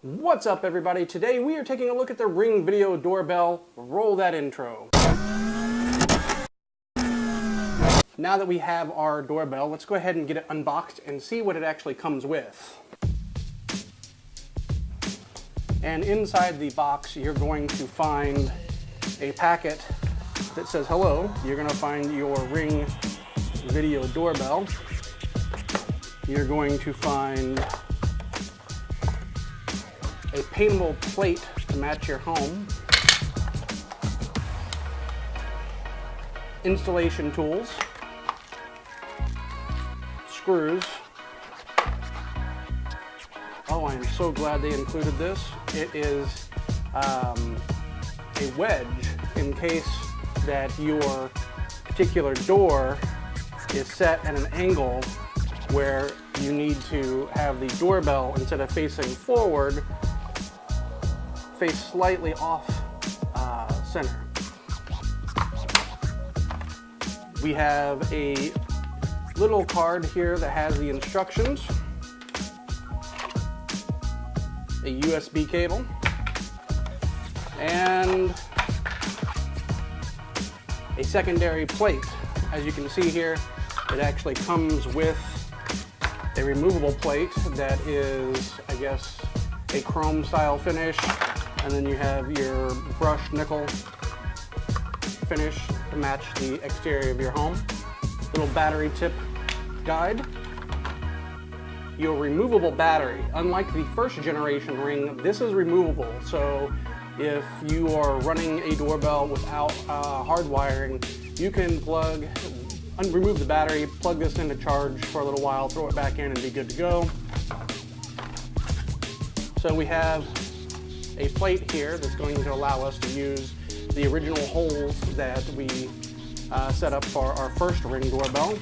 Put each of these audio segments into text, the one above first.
What's up, everybody? Today we are taking a look at the Ring Video Doorbell. Roll that intro. Now that we have our doorbell, let's go ahead and get it unboxed and see what it actually comes with. And inside the box, you're going to find a packet that says hello. You're going to find your Ring Video Doorbell. You're going to find a paintable plate to match your home, installation tools, screws. Oh, I am so glad they included this. It is a wedge in case that your particular door is set at an angle where you need to have the doorbell, instead of facing forward, face slightly off center. We have a little card here that has the instructions, a USB cable, and a secondary plate. As you can see here, it actually comes with a removable plate that is, I guess, a chrome style finish, and then you have your brushed nickel finish to match the exterior of your home. Little battery tip guide. Your removable battery, unlike the first generation Ring, this is removable. So if you are running a doorbell without hard wiring, you can remove the battery, plug this in to charge for a little while, throw it back in, and be good to go. So we have a plate here that's going to allow us to use the original holes that we set up for our first Ring doorbell.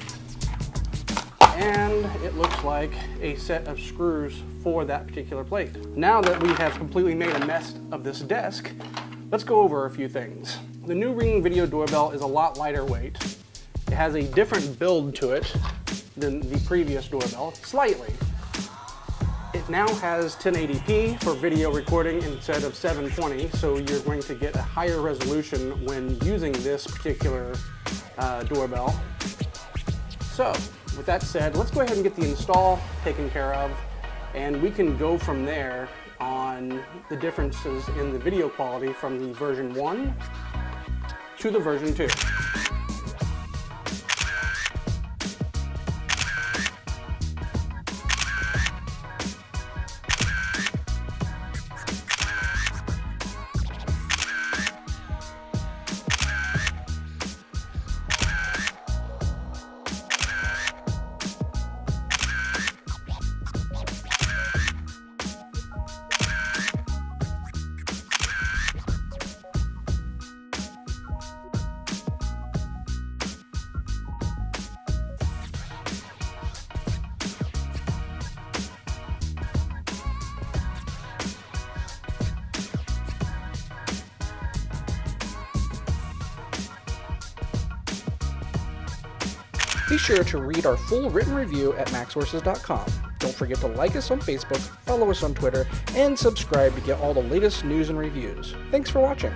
And it looks like a set of screws for that particular plate. Now that we have completely made a mess of this desk, let's go over a few things. The new Ring Video Doorbell is a lot lighter weight. It has a different build to it than the previous doorbell, slightly. It now has 1080p for video recording instead of 720, so you're going to get a higher resolution when using this particular doorbell. So, with that said, let's go ahead and get the install taken care of, and we can go from there on the differences in the video quality from the version 1 to the version 2. Be sure to read our full written review at MacSources.com. Don't forget to like us on Facebook, follow us on Twitter, and subscribe to get all the latest news and reviews. Thanks for watching.